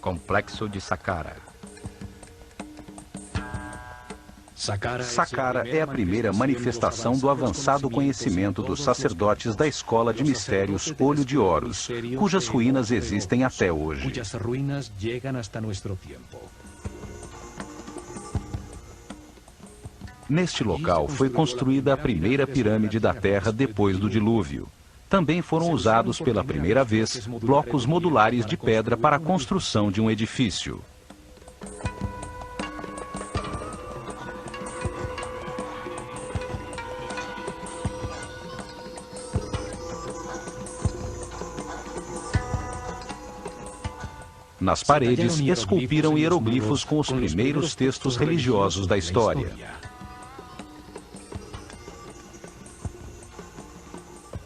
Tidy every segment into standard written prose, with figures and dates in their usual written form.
Complexo de Saqqara. Saqqara é a primeira manifestação do avançado conhecimento dos sacerdotes da Escola de Mistérios Olho de Horus, cujas ruínas existem até hoje. Neste local foi construída a primeira pirâmide da Terra depois do dilúvio. Também foram usados pela primeira vez blocos modulares de pedra para a construção de um edifício. Nas paredes, esculpiram hieroglifos com os primeiros textos religiosos da história.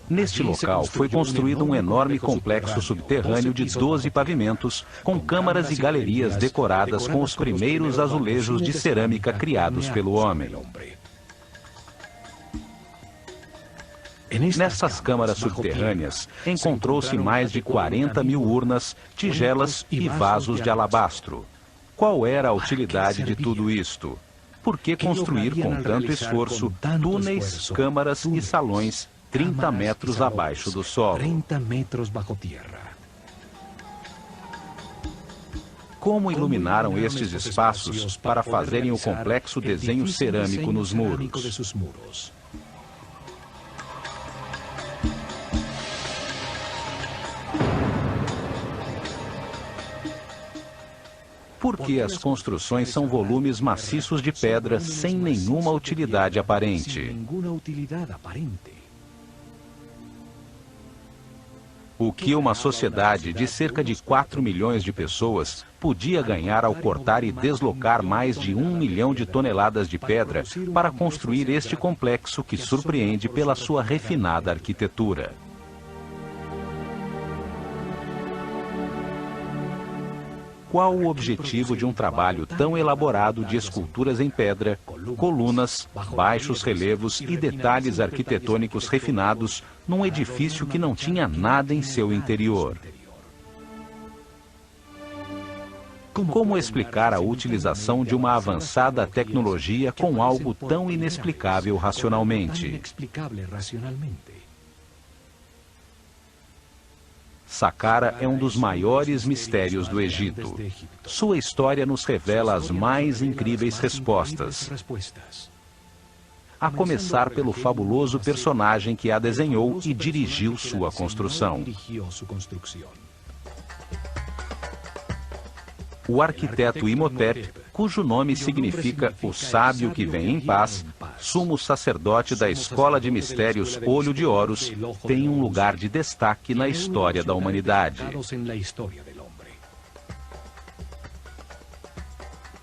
Neste local foi construído um enorme complexo subterrâneo de 12 pavimentos, com câmaras e galerias decoradas com os primeiros azulejos de cerâmica criados pelo homem. Nessas câmaras subterrâneas, encontrou-se mais de 40 mil urnas, tigelas e vasos de alabastro. Qual era a utilidade de tudo isto? Por que construir com tanto esforço túneis, câmaras e salões 30 metros abaixo do solo? Como iluminaram estes espaços para fazerem o complexo desenho cerâmico nos muros? Por que as construções são volumes maciços de pedra sem nenhuma utilidade aparente? O que uma sociedade de cerca de 4 milhões de pessoas podia ganhar ao cortar e deslocar mais de 1 milhão de toneladas de pedra para construir este complexo que surpreende pela sua refinada arquitetura? Qual o objetivo de um trabalho tão elaborado de esculturas em pedra, colunas, baixos relevos e detalhes arquitetônicos refinados num edifício que não tinha nada em seu interior? Como explicar a utilização de uma avançada tecnologia com algo tão inexplicável racionalmente? Saqqara é um dos maiores mistérios do Egito. Sua história nos revela as mais incríveis respostas. A começar pelo fabuloso personagem que a desenhou e dirigiu sua construção. O arquiteto Imhotep, cujo nome significa o sábio que vem em paz, sumo sacerdote da Escola de Mistérios Olho de Horus, tem um lugar de destaque na história da humanidade.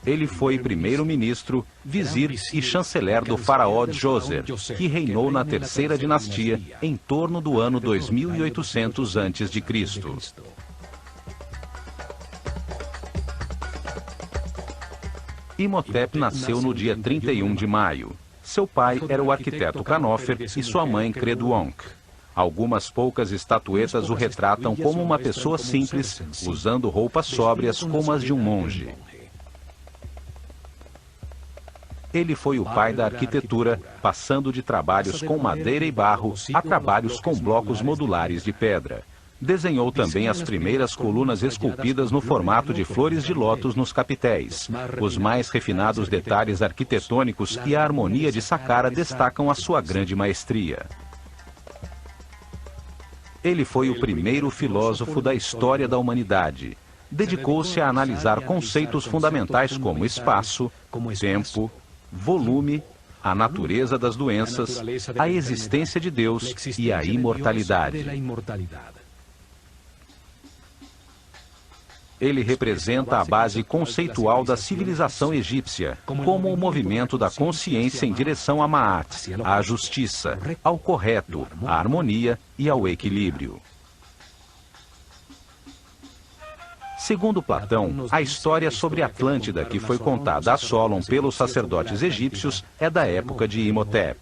Ele foi primeiro-ministro, vizir e chanceler do faraó Djoser, que reinou na terceira dinastia em torno do ano 2800 a.C. Imhotep nasceu no dia 31 de maio. Seu pai era o arquiteto Khanofer e sua mãe Creduonk. Algumas poucas estatuetas o retratam como uma pessoa simples, usando roupas sóbrias como as de um monge. Ele foi o pai da arquitetura, passando de trabalhos com madeira e barro a trabalhos com blocos modulares de pedra. Desenhou também as primeiras colunas esculpidas no formato de flores de lótus nos capitéis. Os mais refinados detalhes arquitetônicos e a harmonia de Saqqara destacam a sua grande maestria. Ele foi o primeiro filósofo da história da humanidade. Dedicou-se a analisar conceitos fundamentais como espaço, tempo, volume, a natureza das doenças, a existência de Deus e a imortalidade. Ele representa a base conceitual da civilização egípcia, como o movimento da consciência em direção a Ma'at, à justiça, ao correto, à harmonia e ao equilíbrio. Segundo Platão, a história sobre Atlântida que foi contada a Solon pelos sacerdotes egípcios é da época de Imhotep.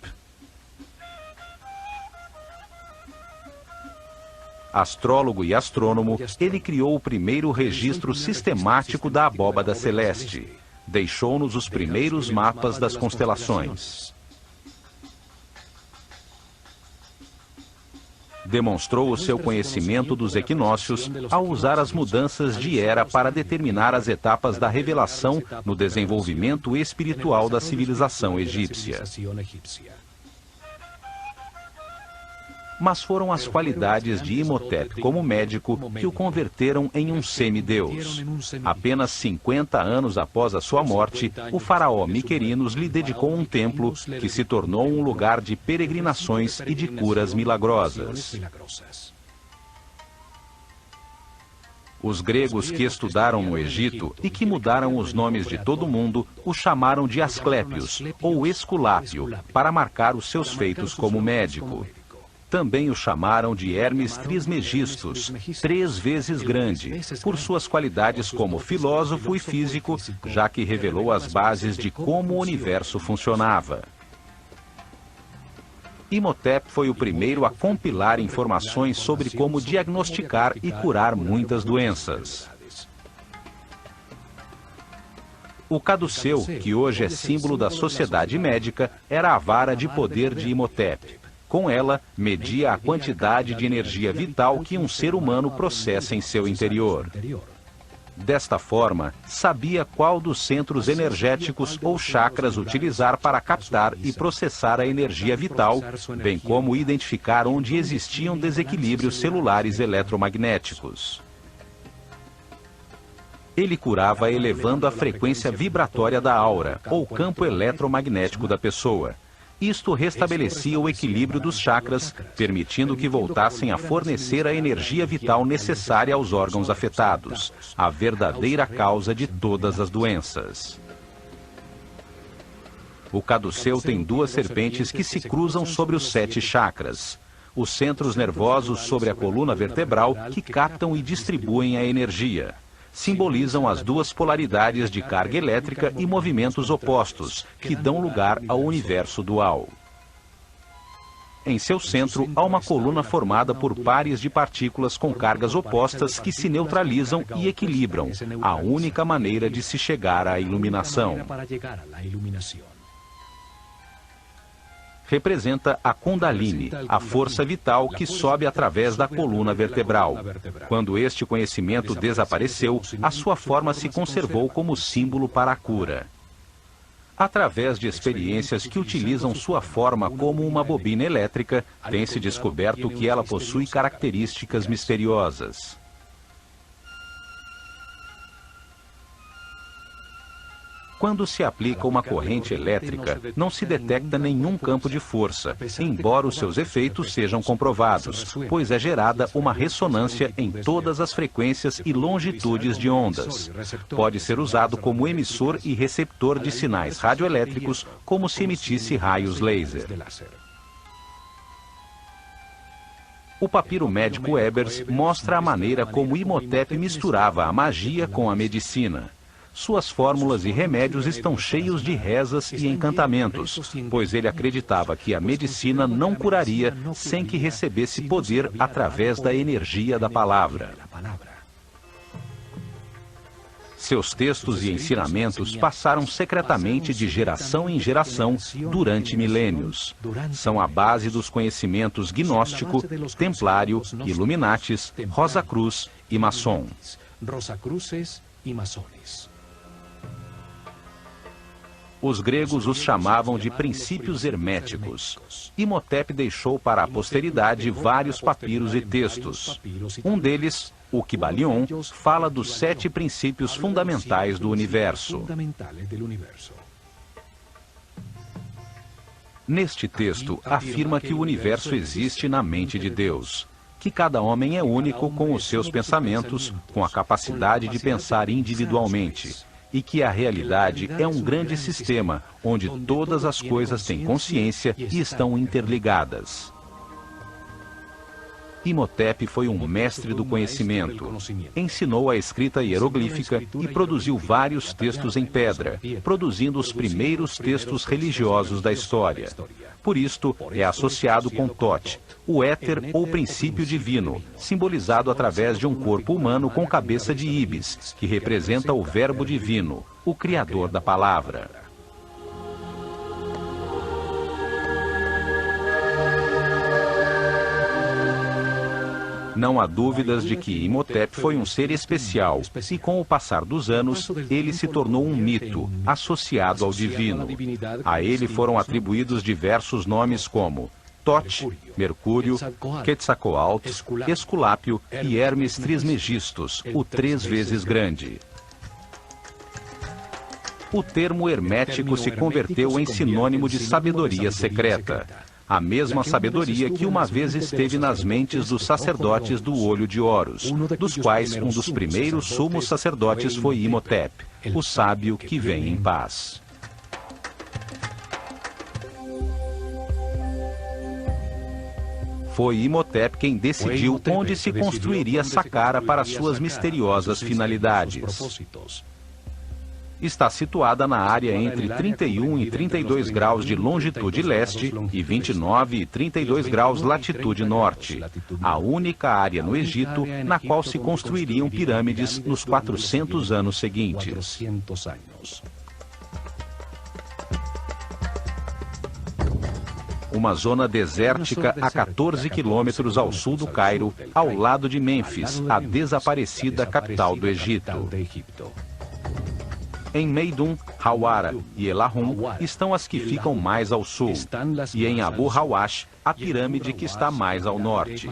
Astrólogo e astrônomo, ele criou o primeiro registro sistemático da abóbada celeste. Deixou-nos os primeiros mapas das constelações. Demonstrou o seu conhecimento dos equinócios ao usar as mudanças de era para determinar as etapas da revelação no desenvolvimento espiritual da civilização egípcia. Mas foram as qualidades de Imhotep como médico que o converteram em um semideus. Apenas 50 anos após a sua morte, o faraó Miquerinos lhe dedicou um templo que se tornou um lugar de peregrinações e de curas milagrosas. Os gregos que estudaram no Egito e que mudaram os nomes de todo mundo o chamaram de Asclépios ou Esculápio para marcar os seus feitos como médico. Também o chamaram de Hermes Trismegistus, 3 vezes grande, por suas qualidades como filósofo e físico, já que revelou as bases de como o universo funcionava. Imhotep foi o primeiro a compilar informações sobre como diagnosticar e curar muitas doenças. O caduceu, que hoje é símbolo da sociedade médica, era a vara de poder de Imhotep. Com ela, media a quantidade de energia vital que um ser humano processa em seu interior. Desta forma, sabia qual dos centros energéticos ou chakras utilizar para captar e processar a energia vital, bem como identificar onde existiam desequilíbrios celulares eletromagnéticos. Ele curava elevando a frequência vibratória da aura, ou campo eletromagnético da pessoa. Isto restabelecia o equilíbrio dos chakras, permitindo que voltassem a fornecer a energia vital necessária aos órgãos afetados, a verdadeira causa de todas as doenças. O caduceu tem 2 serpentes que se cruzam sobre os 7 chakras. Os centros nervosos sobre a coluna vertebral que captam e distribuem a energia. Simbolizam as 2 polaridades de carga elétrica e movimentos opostos, que dão lugar ao universo dual. Em seu centro, há uma coluna formada por pares de partículas com cargas opostas que se neutralizam e equilibram, a única maneira de se chegar à iluminação. Representa a Kundalini, a força vital que sobe através da coluna vertebral. Quando este conhecimento desapareceu, a sua forma se conservou como símbolo para a cura. Através de experiências que utilizam sua forma como uma bobina elétrica, tem-se descoberto que ela possui características misteriosas. Quando se aplica uma corrente elétrica, não se detecta nenhum campo de força, embora os seus efeitos sejam comprovados, pois é gerada uma ressonância em todas as frequências e longitudes de ondas. Pode ser usado como emissor e receptor de sinais radioelétricos, como se emitisse raios laser. O papiro médico Ebers mostra a maneira como Imhotep misturava a magia com a medicina. Suas fórmulas e remédios estão cheios de rezas e encantamentos, pois ele acreditava que a medicina não curaria sem que recebesse poder através da energia da palavra. Seus textos e ensinamentos passaram secretamente de geração em geração durante milênios. São a base dos conhecimentos gnóstico, templário, Illuminatis, Rosa Cruz e maçom. Os gregos os chamavam de princípios herméticos. Imhotep deixou para a posteridade vários papiros e textos. Um deles, o Kybalion, fala dos 7 princípios fundamentais do universo. Neste texto, afirma que o universo existe na mente de Deus, que cada homem é único com os seus pensamentos, com a capacidade de pensar individualmente, e que a realidade é um grande sistema, onde todas as coisas têm consciência e estão interligadas. Imhotep foi um mestre do conhecimento. Ensinou a escrita hieroglífica e produziu vários textos em pedra, produzindo os primeiros textos religiosos da história. Por isto, é associado com Thoth, o éter ou princípio divino, simbolizado através de um corpo humano com cabeça de íbis, que representa o verbo divino, o criador da palavra. Não há dúvidas de que Imhotep foi um ser especial, e com o passar dos anos, ele se tornou um mito, associado ao divino. A ele foram atribuídos diversos nomes como Thoth, Mercúrio, Quetzalcoatl, Esculápio e Hermes Trismegistus, o 3 vezes grande. O termo hermético se converteu em sinônimo de sabedoria secreta. A mesma sabedoria que uma vez esteve nas mentes dos sacerdotes do Olho de Horus, dos quais um dos primeiros sumos sacerdotes foi Imhotep, o sábio que vem em paz. Foi Imhotep quem decidiu onde se construiria Saqqara para suas misteriosas finalidades. Está situada na área entre 31 e 32 graus de longitude leste e 29 e 32 graus latitude norte, a única área no Egito na qual se construiriam pirâmides nos 400 anos seguintes. Uma zona desértica a 14 quilômetros ao sul do Cairo, ao lado de Mênfis, a desaparecida capital do Egito. Em Meidum, Hawara e Elahum estão as que ficam mais ao sul, e em Abu Hawash, a pirâmide que está mais ao norte.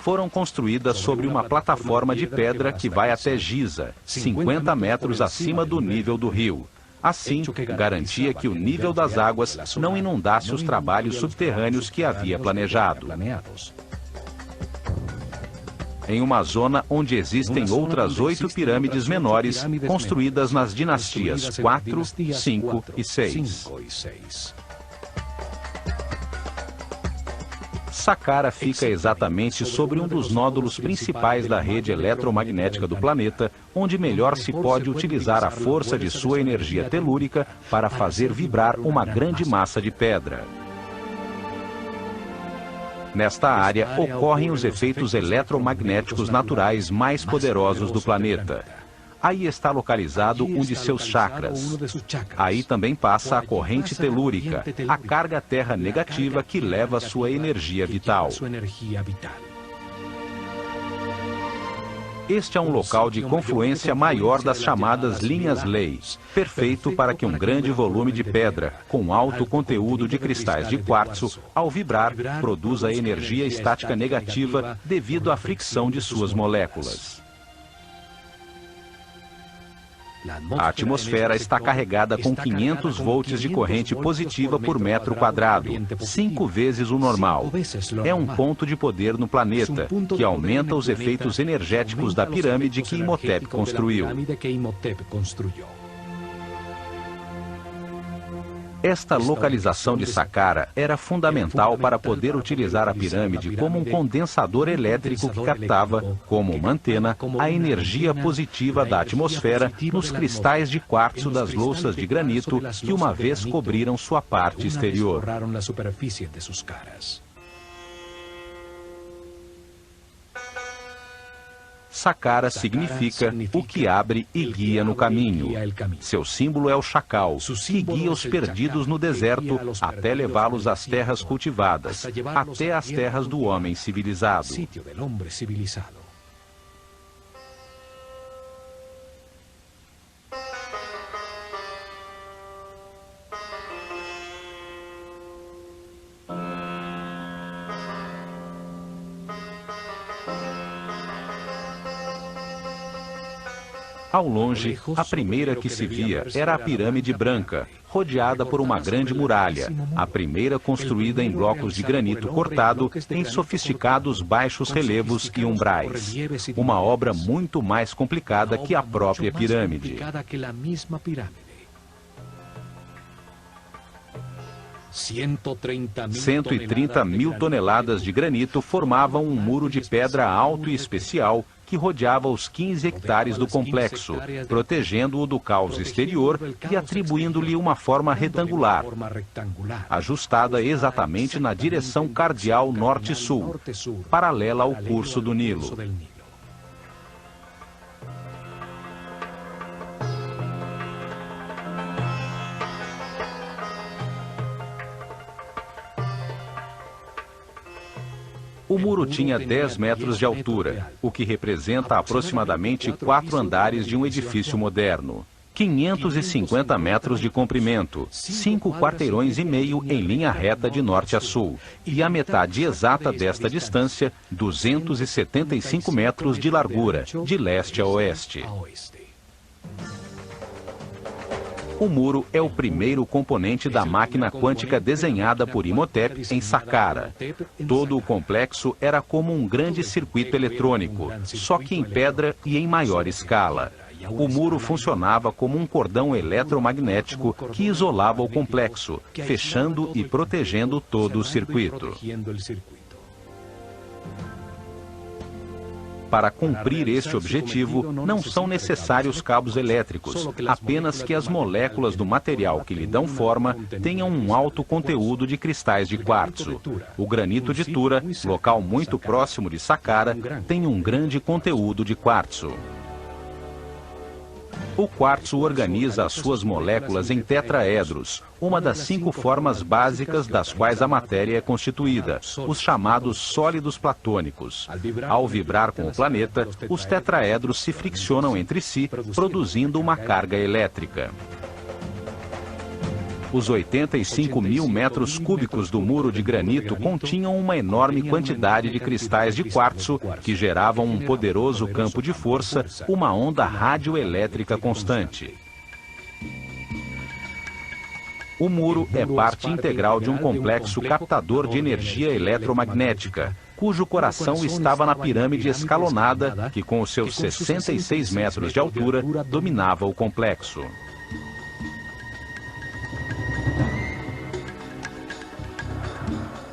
Foram construídas sobre uma plataforma de pedra que vai até Giza, 50 metros acima do nível do rio. Assim, garantia que o nível das águas não inundasse os trabalhos subterrâneos que havia planejado. Em uma zona onde existem outras 8 pirâmides menores, construídas nas dinastias 4, 5 e 6. Saqqara fica exatamente sobre um dos nódulos principais da rede eletromagnética do planeta, onde melhor se pode utilizar a força de sua energia telúrica para fazer vibrar uma grande massa de pedra. Nesta área ocorrem os efeitos eletromagnéticos naturais mais poderosos do planeta. Aí está localizado um de seus chakras. Aí também passa a corrente telúrica, a carga terra negativa que leva sua energia vital. Este é um local de confluência maior das chamadas linhas-lei, perfeito para que um grande volume de pedra, com alto conteúdo de cristais de quartzo, ao vibrar, produza energia estática negativa devido à fricção de suas moléculas. A atmosfera está carregada com 500 volts de corrente positiva por metro quadrado, 5 vezes o normal. É um ponto de poder no planeta, que aumenta os efeitos energéticos da pirâmide que Imhotep construiu. Esta localização de Saqqara era fundamental para poder utilizar a pirâmide como um condensador elétrico que captava, como uma antena, a energia positiva da atmosfera nos cristais de quartzo das louças de granito que uma vez cobriram sua parte exterior. Saqqara significa o que abre e guia no caminho. Seu símbolo é o chacal, que guia os perdidos no deserto até levá-los às terras cultivadas, até às terras do homem civilizado. Ao longe, a primeira que se via era a pirâmide branca, rodeada por uma grande muralha, a primeira construída em blocos de granito cortado em sofisticados baixos relevos e umbrais. Uma obra muito mais complicada que a própria pirâmide. 130 mil toneladas de granito formavam um muro de pedra alto e especial que rodeava os 15 hectares do complexo, protegendo-o do caos exterior e atribuindo-lhe uma forma retangular, ajustada exatamente na direção cardial norte-sul, paralela ao curso do Nilo. O muro tinha 10 metros de altura, o que representa aproximadamente 4 andares de um edifício moderno. 550 metros de comprimento, 5 quarteirões e meio em linha reta de norte a sul, e a metade exata desta distância, 275 metros de largura, de leste a oeste. O muro é o primeiro componente da máquina quântica desenhada por Imhotep em Saqqara. Todo o complexo era como um grande circuito eletrônico, só que em pedra e em maior escala. O muro funcionava como um cordão eletromagnético que isolava o complexo, fechando e protegendo todo o circuito. Para cumprir este objetivo, não são necessários cabos elétricos, apenas que as moléculas do material que lhe dão forma tenham um alto conteúdo de cristais de quartzo. O granito de Tura, local muito próximo de Saqqara, tem um grande conteúdo de quartzo. O quartzo organiza as suas moléculas em tetraedros, uma das 5 formas básicas das quais a matéria é constituída, os chamados sólidos platônicos. Ao vibrar com o planeta, os tetraedros se friccionam entre si, produzindo uma carga elétrica. Os 85 mil metros cúbicos do muro de granito continham uma enorme quantidade de cristais de quartzo que geravam um poderoso campo de força, uma onda radioelétrica constante. O muro é parte integral de um complexo captador de energia eletromagnética, cujo coração estava na pirâmide escalonada que, com os seus 66 metros de altura, dominava o complexo.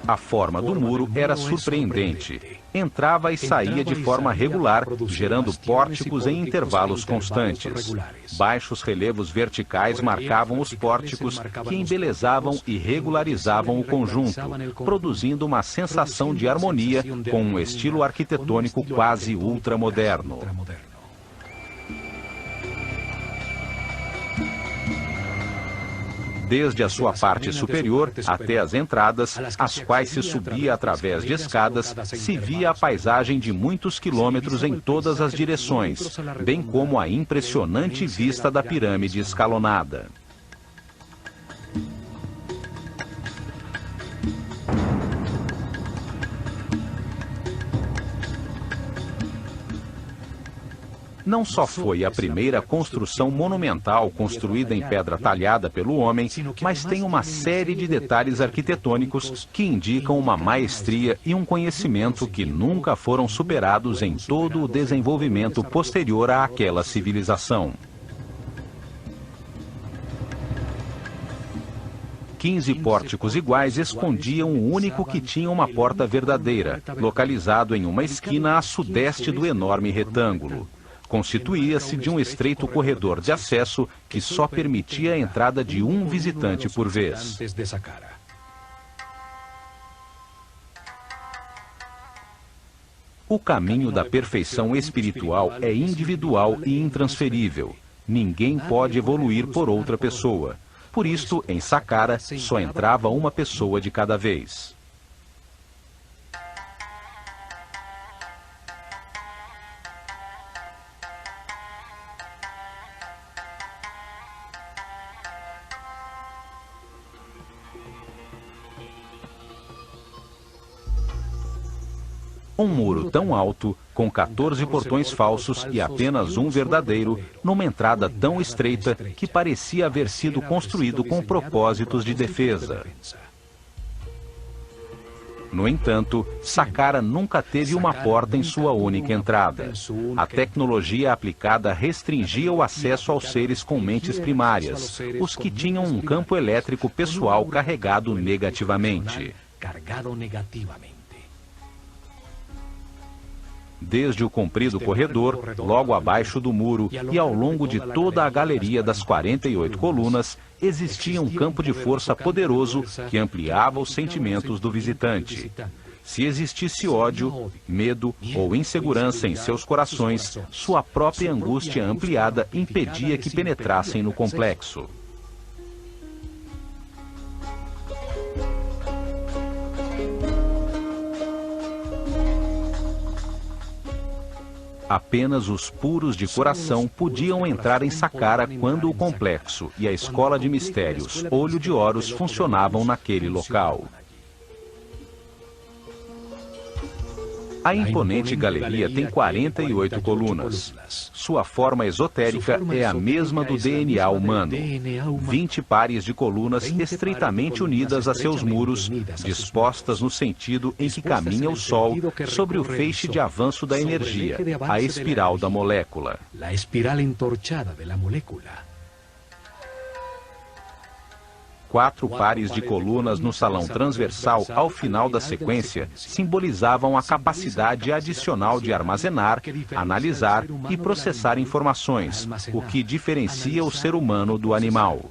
A forma do muro era surpreendente. Entrava e saía de forma regular, gerando pórticos em intervalos constantes. Baixos relevos verticais marcavam os pórticos, que embelezavam e regularizavam o conjunto, produzindo uma sensação de harmonia com um estilo arquitetônico quase ultramoderno. Desde a sua parte superior até as entradas, as quais se subia através de escadas, se via a paisagem de muitos quilômetros em todas as direções, bem como a impressionante vista da pirâmide escalonada. Não só foi a primeira construção monumental construída em pedra talhada pelo homem, mas tem uma série de detalhes arquitetônicos que indicam uma maestria e um conhecimento que nunca foram superados em todo o desenvolvimento posterior àquela civilização. 15 pórticos iguais escondiam o único que tinha uma porta verdadeira, localizado em uma esquina a sudeste do enorme retângulo. Constituía-se de um estreito corredor de acesso que só permitia a entrada de um visitante por vez. O caminho da perfeição espiritual é individual e intransferível. Ninguém pode evoluir por outra pessoa. Por isto, em Saqqara, só entrava uma pessoa de cada vez. Um muro tão alto, com 14 portões falsos e apenas um verdadeiro, numa entrada tão estreita que parecia haver sido construído com propósitos de defesa. No entanto, Saqqara nunca teve uma porta em sua única entrada. A tecnologia aplicada restringia o acesso aos seres com mentes primárias, os que tinham um campo elétrico pessoal carregado negativamente. Desde o comprido corredor, logo abaixo do muro e ao longo de toda a galeria das 48 colunas, existia um campo de força poderoso que ampliava os sentimentos do visitante. Se existisse ódio, medo ou insegurança em seus corações, sua própria angústia ampliada impedia que penetrassem no complexo. Apenas os puros de coração podiam entrar em Saqqara quando o complexo e a escola de mistérios Olho de Horus funcionavam naquele local. A imponente galeria tem 48 colunas. Sua forma esotérica é a mesma do DNA humano. 20 pares de colunas estreitamente unidas a seus muros, dispostas no sentido em que caminha o Sol sobre o feixe de avanço da energia, a espiral da molécula. 4 pares de colunas no salão transversal ao final da sequência simbolizavam a capacidade adicional de armazenar, analisar e processar informações, o que diferencia o ser humano do animal.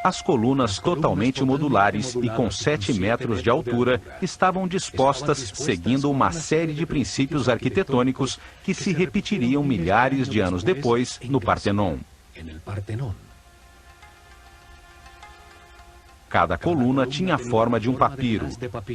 As colunas totalmente modulares e com 7 metros de altura estavam dispostas seguindo uma série de princípios arquitetônicos que se repetiriam milhares de anos depois no Partenon. Cada coluna tinha a forma de um papiro.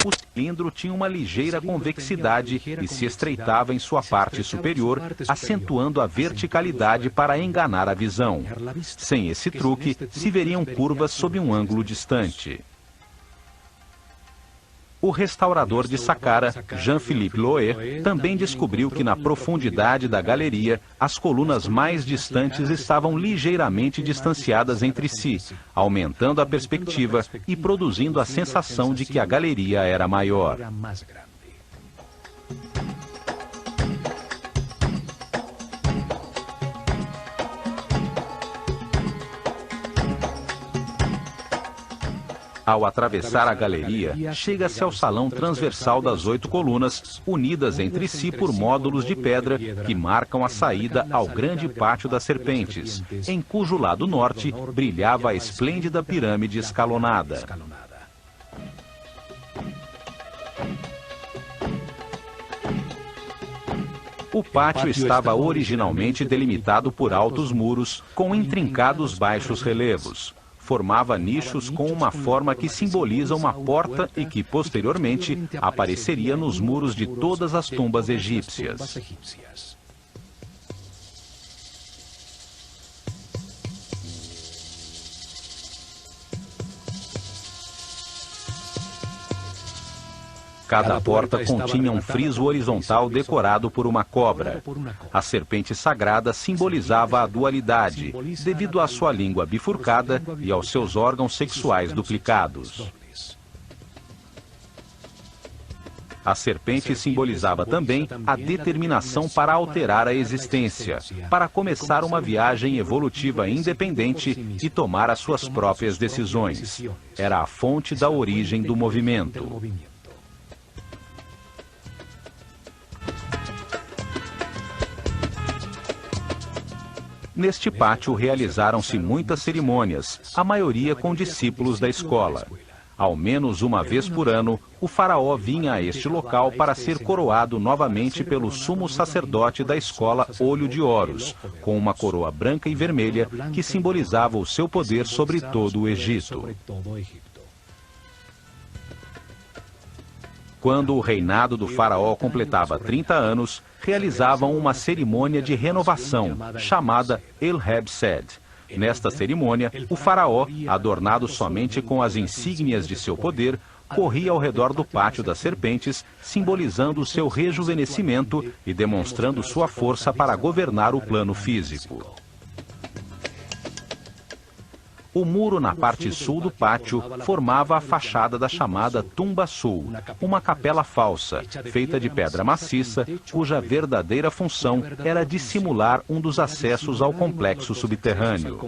O cilindro tinha uma ligeira convexidade e se estreitava em sua parte superior, acentuando a verticalidade para enganar a visão. Sem esse truque, se veriam curvas sob um ângulo distante. O restaurador de Saqqara, Jean-Philippe Loé, também descobriu que na profundidade da galeria, as colunas mais distantes estavam ligeiramente distanciadas entre si, aumentando a perspectiva e produzindo a sensação de que a galeria era maior. Ao atravessar a galeria, chega-se ao salão transversal das 8 colunas, unidas entre si por módulos de pedra que marcam a saída ao grande pátio das serpentes, em cujo lado norte brilhava a esplêndida pirâmide escalonada. O pátio estava originalmente delimitado por altos muros com intrincados baixos relevos. Formava nichos com uma forma que simboliza uma porta e que, posteriormente, apareceria nos muros de todas as tumbas egípcias. Cada porta continha um friso horizontal decorado por uma cobra. A serpente sagrada simbolizava a dualidade, devido à sua língua bifurcada e aos seus órgãos sexuais duplicados. A serpente simbolizava também a determinação para alterar a existência, para começar uma viagem evolutiva independente e tomar as suas próprias decisões. Era a fonte da origem do movimento. Neste pátio realizaram-se muitas cerimônias, a maioria com discípulos da escola. Ao menos uma vez por ano, o faraó vinha a este local para ser coroado novamente pelo sumo sacerdote da escola Olho de Horus, com uma coroa branca e vermelha que simbolizava o seu poder sobre todo o Egito. Quando o reinado do faraó completava 30 anos, realizavam uma cerimônia de renovação, chamada El Heb-Sed. Nesta cerimônia, o faraó, adornado somente com as insígnias de seu poder, corria ao redor do pátio das serpentes, simbolizando o seu rejuvenescimento e demonstrando sua força para governar o plano físico. O muro na parte sul do pátio formava a fachada da chamada Tumba Sul, uma capela falsa, feita de pedra maciça, cuja verdadeira função era dissimular um dos acessos ao complexo subterrâneo.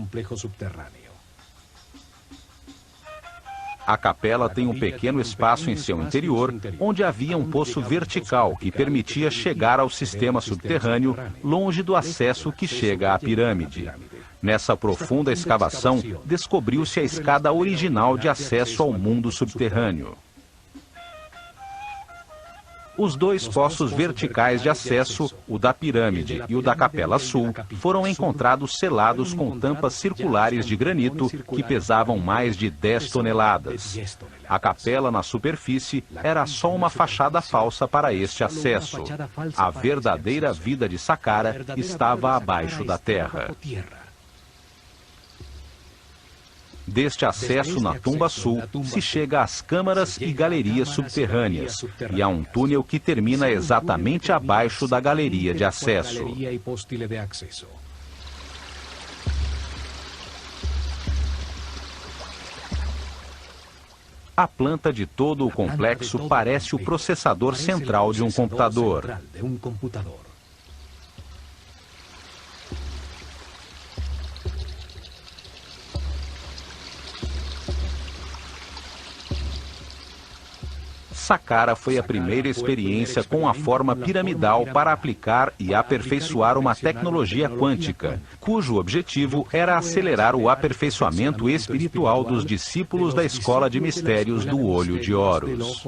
A capela tem um pequeno espaço em seu interior, onde havia um poço vertical que permitia chegar ao sistema subterrâneo, longe do acesso que chega à pirâmide. Nessa profunda escavação, descobriu-se a escada original de acesso ao mundo subterrâneo. Os dois poços verticais de acesso, o da pirâmide e o da Capela Sul, foram encontrados selados com tampas circulares de granito que pesavam mais de 10 toneladas. A capela na superfície era só uma fachada falsa para este acesso. A verdadeira vida de Saqqara estava abaixo da terra. Deste acesso na Tumba Sul, se chega às câmaras e galerias subterrâneas, e há um túnel que termina exatamente abaixo da galeria de acesso. A planta de todo o complexo parece o processador central de um computador. Saqqara foi a primeira experiência com a forma piramidal para aplicar e aperfeiçoar uma tecnologia quântica, cujo objetivo era acelerar o aperfeiçoamento espiritual dos discípulos da Escola de Mistérios do Olho de Horus.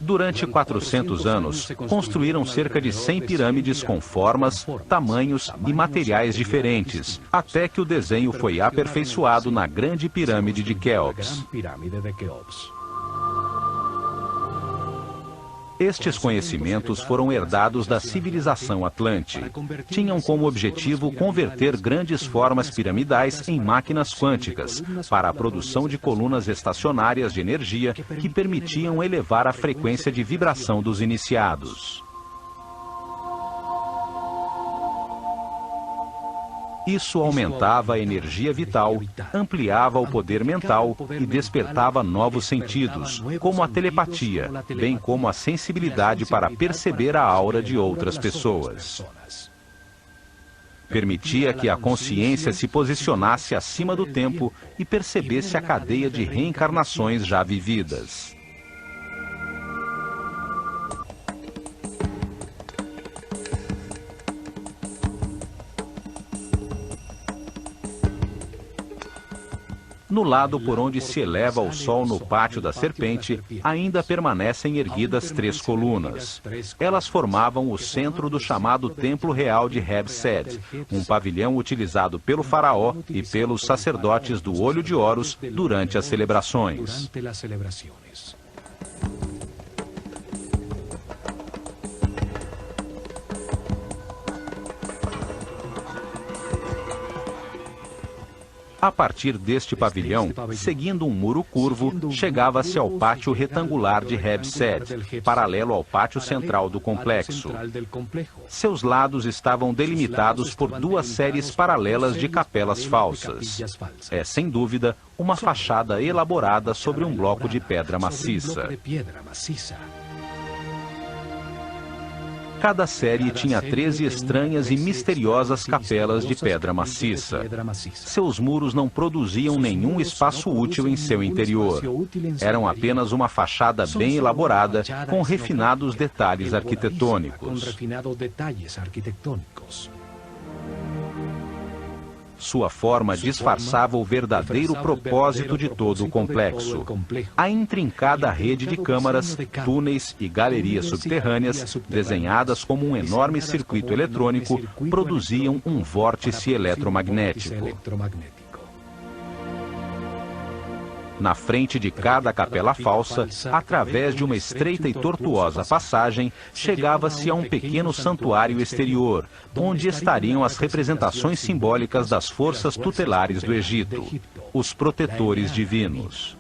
Durante 400 anos, construíram cerca de 100 pirâmides com formas, tamanhos e materiais diferentes, até que o desenho foi aperfeiçoado na Grande Pirâmide de Quéops. Estes conhecimentos foram herdados da civilização Atlante. Tinham como objetivo converter grandes formas piramidais em máquinas quânticas, para a produção de colunas estacionárias de energia que permitiam elevar a frequência de vibração dos iniciados. Isso aumentava a energia vital, ampliava o poder mental e despertava novos sentidos, como a telepatia, bem como a sensibilidade para perceber a aura de outras pessoas. Permitia que a consciência se posicionasse acima do tempo e percebesse a cadeia de reencarnações já vividas. No lado por onde se eleva o sol no Pátio da Serpente, ainda permanecem erguidas 3 colunas. Elas formavam o centro do chamado Templo Real de Heb-Sed, um pavilhão utilizado pelo faraó e pelos sacerdotes do Olho de Horus durante as celebrações. A partir deste pavilhão, seguindo um muro curvo, chegava-se ao pátio retangular de Heb-Sed, paralelo ao pátio central do complexo. Seus lados estavam delimitados por 2 séries paralelas de capelas falsas. É, sem dúvida, uma fachada elaborada sobre um bloco de pedra maciça. Cada série tinha 13 estranhas e misteriosas capelas de pedra maciça. Seus muros não produziam nenhum espaço útil em seu interior. Eram apenas uma fachada bem elaborada, com refinados detalhes arquitetônicos. Sua forma disfarçava o verdadeiro propósito de todo o complexo. A intrincada rede de câmaras, túneis e galerias subterrâneas, desenhadas como um enorme circuito eletrônico, produziam um vórtice eletromagnético. Na frente de cada capela falsa, através de uma estreita e tortuosa passagem, chegava-se a um pequeno santuário exterior, onde estariam as representações simbólicas das forças tutelares do Egito, os protetores divinos.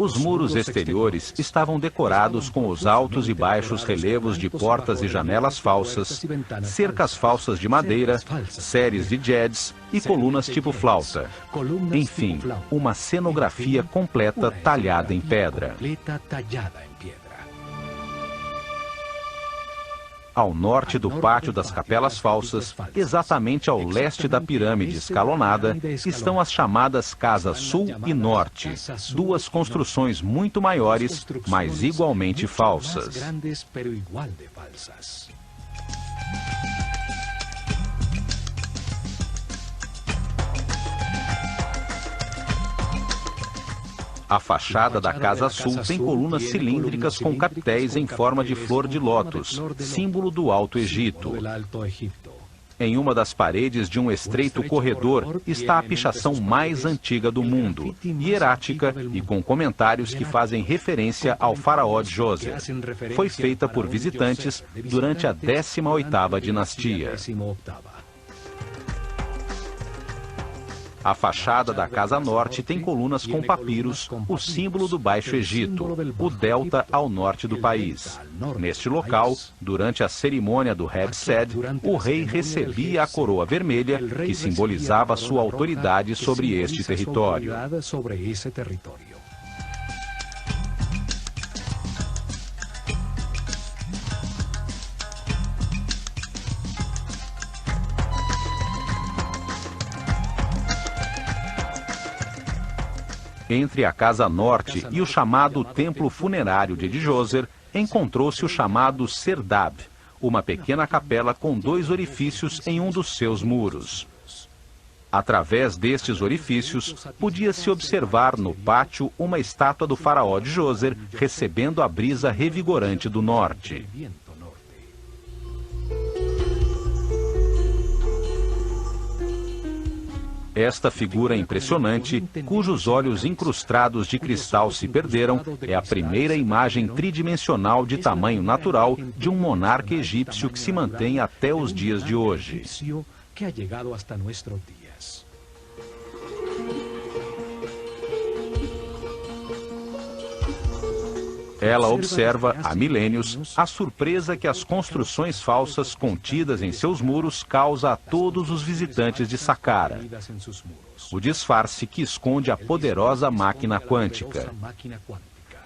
Os muros exteriores estavam decorados com os altos e baixos relevos de portas e janelas falsas, cercas falsas de madeira, séries de jets e colunas tipo flauta. Enfim, uma cenografia completa talhada em pedra. Ao norte do pátio das capelas falsas, exatamente ao leste da pirâmide escalonada, estão as chamadas Casas Sul e Norte, duas construções muito maiores, mas igualmente falsas. A fachada da Casa Sul tem colunas cilíndricas com capitéis em forma de flor de lótus, símbolo do Alto Egito. Em uma das paredes de um estreito corredor está a pichação mais antiga do mundo, hierática e com comentários que fazem referência ao faraó Djoser. Foi feita por visitantes durante a 18ª dinastia. A fachada da Casa Norte tem colunas com papiros, o símbolo do Baixo Egito, o delta ao norte do país. Neste local, durante a cerimônia do Hebsed, o rei recebia a coroa vermelha, que simbolizava sua autoridade sobre este território. Entre a Casa Norte e o chamado Templo Funerário de Djoser, encontrou-se o chamado Serdab, uma pequena capela com 2 orifícios em um dos seus muros. Através destes orifícios, podia-se observar no pátio uma estátua do faraó Djoser recebendo a brisa revigorante do norte. Esta figura impressionante, cujos olhos incrustados de cristal se perderam, é a primeira imagem tridimensional de tamanho natural de um monarca egípcio que se mantém até os dias de hoje. Ela observa, há milênios, a surpresa que as construções falsas contidas em seus muros causa a todos os visitantes de Saqqara. O disfarce que esconde a poderosa máquina quântica.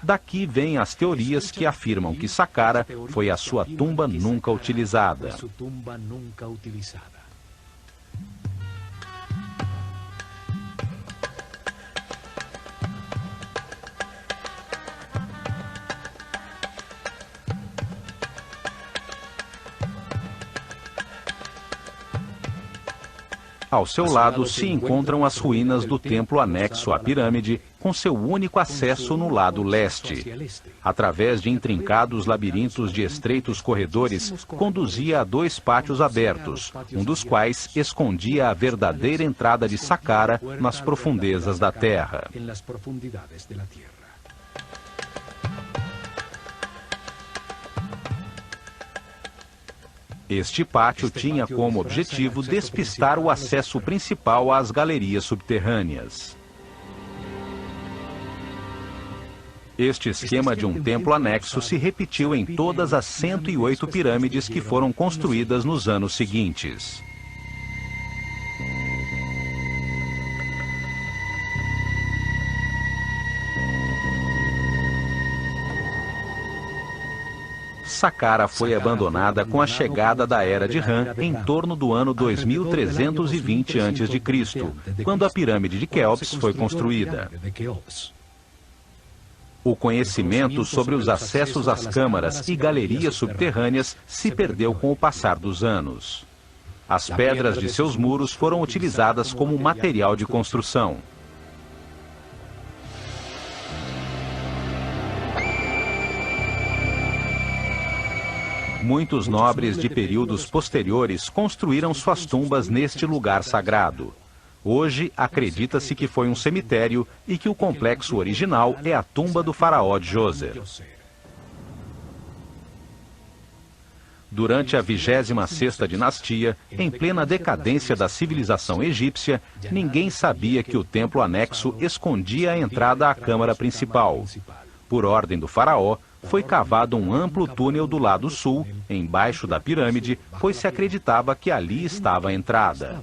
Daqui vêm as teorias que afirmam que Saqqara foi a sua tumba nunca utilizada. Ao seu lado se encontram as ruínas do templo anexo à pirâmide, com seu único acesso no lado leste. Através de intrincados labirintos de estreitos corredores, conduzia a 2 pátios abertos, um dos quais escondia a verdadeira entrada de Saqqara nas profundezas da terra. Este pátio tinha como objetivo despistar o acesso principal às galerias subterrâneas. Este esquema de um templo anexo se repetiu em todas as 108 pirâmides que foram construídas nos anos seguintes. Saqqara foi abandonada com a chegada da Era de Ram em torno do ano 2320 a.C., quando a pirâmide de Quéops foi construída. O conhecimento sobre os acessos às câmaras e galerias subterrâneas se perdeu com o passar dos anos. As pedras de seus muros foram utilizadas como material de construção. Muitos nobres de períodos posteriores construíram suas tumbas neste lugar sagrado. Hoje, acredita-se que foi um cemitério e que o complexo original é a tumba do faraó Djoser. Durante a 26ª dinastia, em plena decadência da civilização egípcia, ninguém sabia que o templo anexo escondia a entrada à câmara principal. Por ordem do faraó, foi cavado um amplo túnel do lado sul, embaixo da pirâmide, pois se acreditava que ali estava a entrada.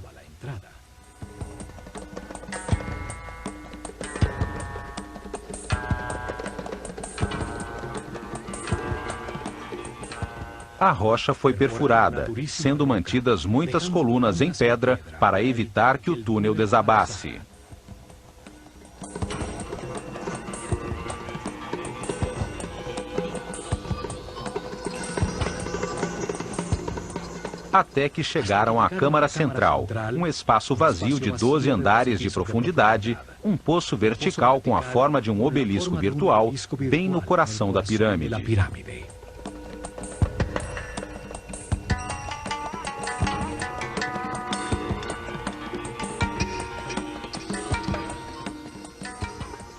A rocha foi perfurada, sendo mantidas muitas colunas em pedra para evitar que o túnel desabasse. Até que chegaram à Câmara Central, um espaço vazio de 12 andares de profundidade, um poço vertical com a forma de um obelisco virtual, bem no coração da pirâmide.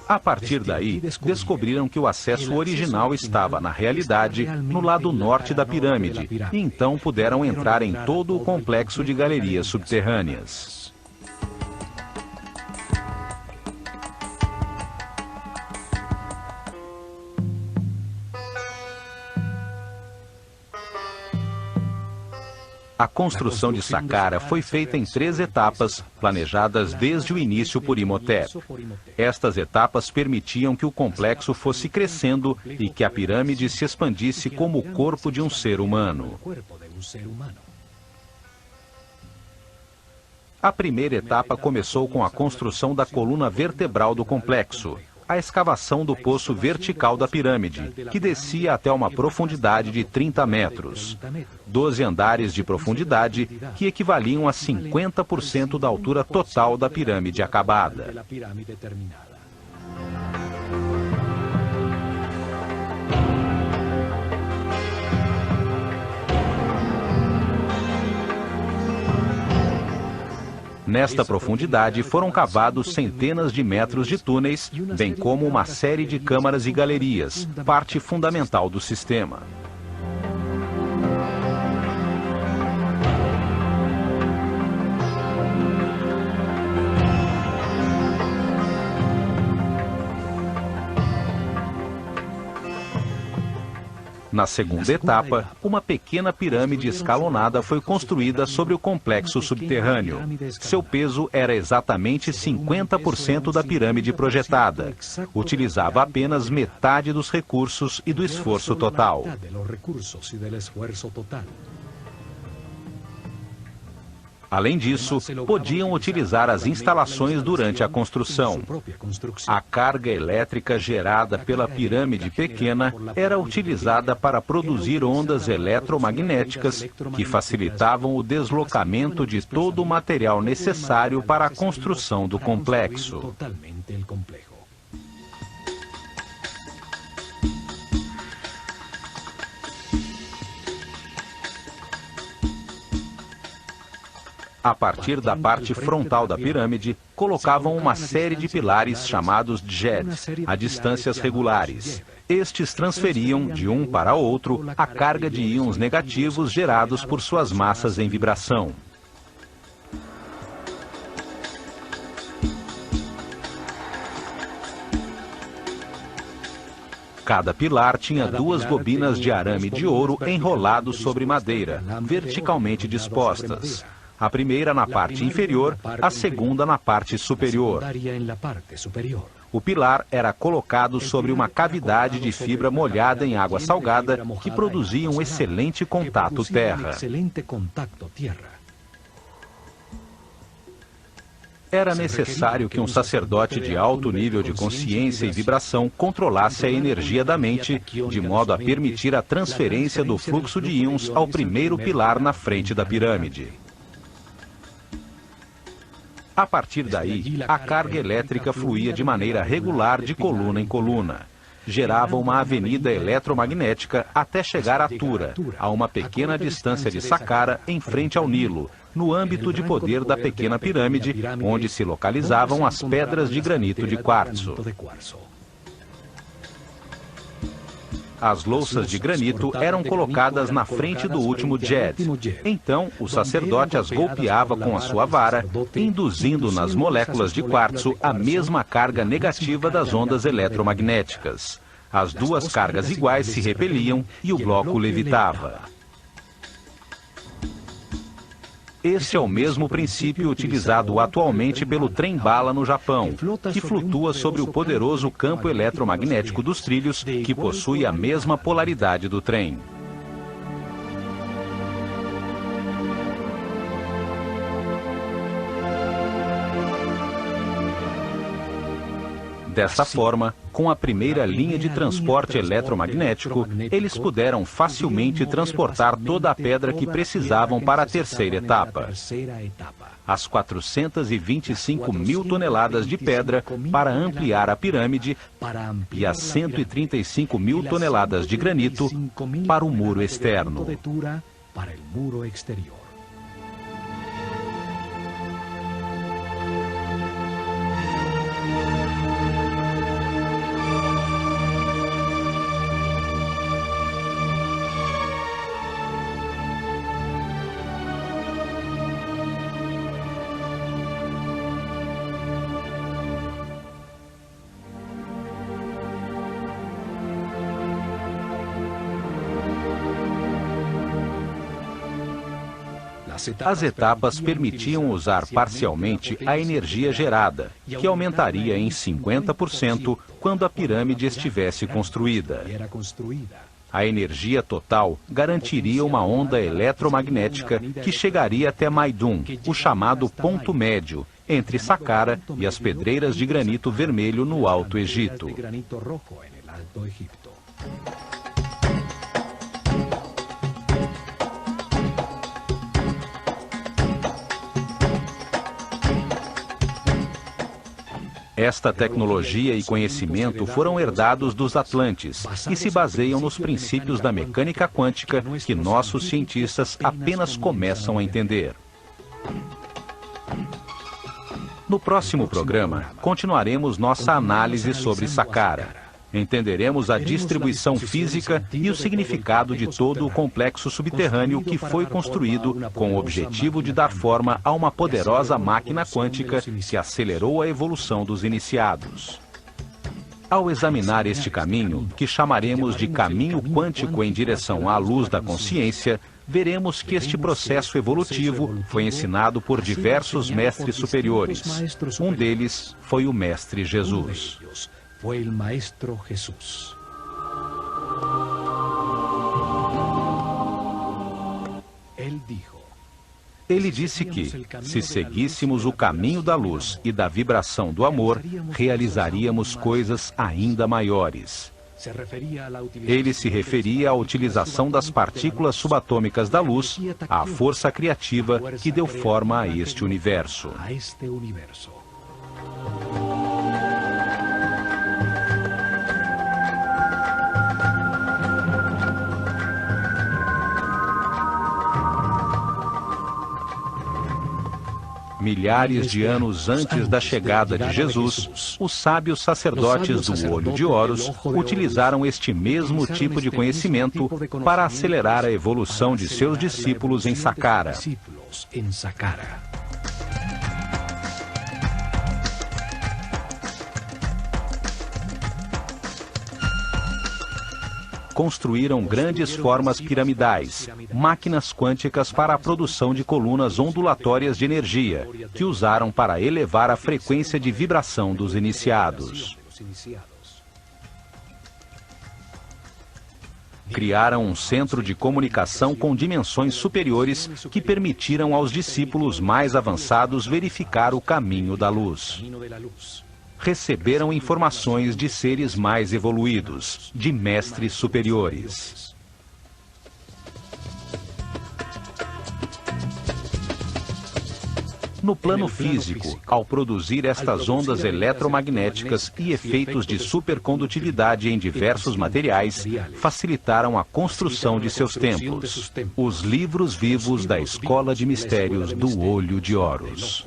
A partir daí, descobriram que o acesso original estava, na realidade, no lado norte da pirâmide, e então puderam entrar em todo o complexo de galerias subterrâneas. A construção de Saqqara foi feita em 3 etapas, planejadas desde o início por Imhotep. Estas etapas permitiam que o complexo fosse crescendo e que a pirâmide se expandisse como o corpo de um ser humano. A primeira etapa começou com a construção da coluna vertebral do complexo, a escavação do poço vertical da pirâmide, que descia até uma profundidade de 30 metros. 12 andares de profundidade, que equivaliam a 50% da altura total da pirâmide acabada. Nesta profundidade foram cavados centenas de metros de túneis, bem como uma série de câmaras e galerias, parte fundamental do sistema. Na segunda etapa, uma pequena pirâmide escalonada foi construída sobre o complexo subterrâneo. Seu peso era exatamente 50% da pirâmide projetada. Utilizava apenas metade dos recursos e do esforço total. Além disso, podiam utilizar as instalações durante a construção. A carga elétrica gerada pela pirâmide pequena era utilizada para produzir ondas eletromagnéticas que facilitavam o deslocamento de todo o material necessário para a construção do complexo. A partir da parte frontal da pirâmide, colocavam uma série de pilares chamados djed, a distâncias regulares. Estes transferiam, de um para outro, a carga de íons negativos gerados por suas massas em vibração. Cada pilar tinha 2 bobinas de arame de ouro enrolados sobre madeira, verticalmente dispostas. A primeira na parte inferior, a segunda na parte superior. O pilar era colocado sobre uma cavidade de fibra molhada em água salgada que produzia um excelente contato terra. Era necessário que um sacerdote de alto nível de consciência e vibração controlasse a energia da mente, de modo a permitir a transferência do fluxo de íons ao primeiro pilar na frente da pirâmide. A partir daí, a carga elétrica fluía de maneira regular de coluna em coluna. Gerava uma avenida eletromagnética até chegar a Tura, a uma pequena distância de Saqqara em frente ao Nilo, no âmbito de poder da pequena pirâmide, onde se localizavam as pedras de granito de quartzo. as louças de granito eram colocadas na frente do último djed. Então, o sacerdote as golpeava com a sua vara, induzindo nas moléculas de quartzo a mesma carga negativa das ondas eletromagnéticas. As duas cargas iguais se repeliam e o bloco levitava. Esse é o mesmo princípio utilizado atualmente pelo trem-bala no Japão, que flutua sobre o poderoso campo eletromagnético dos trilhos, que possui a mesma polaridade do trem. Dessa forma, com a primeira linha de transporte eletromagnético, eles puderam facilmente transportar toda a pedra que precisavam para a terceira etapa. As 425 mil toneladas de pedra para ampliar a pirâmide e as 135 mil toneladas de granito para o muro externo. As etapas permitiam usar parcialmente a energia gerada, que aumentaria em 50% quando a pirâmide estivesse construída. A energia total garantiria uma onda eletromagnética que chegaria até Maidum, o chamado ponto médio, entre Saqqara e as pedreiras de granito vermelho no Alto Egito. Esta tecnologia e conhecimento foram herdados dos Atlantes e se baseiam nos princípios da mecânica quântica que nossos cientistas apenas começam a entender. No próximo programa, continuaremos nossa análise sobre Saqqara. Entenderemos a distribuição física e o significado de todo o complexo subterrâneo que foi construído com o objetivo de dar forma a uma poderosa máquina quântica que acelerou a evolução dos iniciados. Ao examinar este caminho, que chamaremos de caminho quântico em direção à luz da consciência, veremos que este processo evolutivo foi ensinado por diversos mestres superiores. Um deles foi o Mestre Jesus. Fue el Maestro Jesús. Ele disse que, se seguíssemos o caminho da luz e da vibração do amor, realizaríamos coisas ainda maiores. Ele se referia à utilização das partículas subatômicas da luz, à força criativa que deu forma a este universo. Milhares de anos antes da chegada de Jesus, os sábios sacerdotes do Olho de Horus utilizaram este mesmo tipo de conhecimento para acelerar a evolução de seus discípulos em Saqqara. Construíram grandes formas piramidais, máquinas quânticas para a produção de colunas ondulatórias de energia, que usaram para elevar a frequência de vibração dos iniciados. Criaram um centro de comunicação com dimensões superiores que permitiram aos discípulos mais avançados verificar o caminho da luz. Receberam informações de seres mais evoluídos, de mestres superiores. No plano físico, ao produzir estas ondas eletromagnéticas e efeitos de supercondutividade em diversos materiais, facilitaram a construção de seus templos, os livros vivos da Escola de Mistérios do Olho de Horus.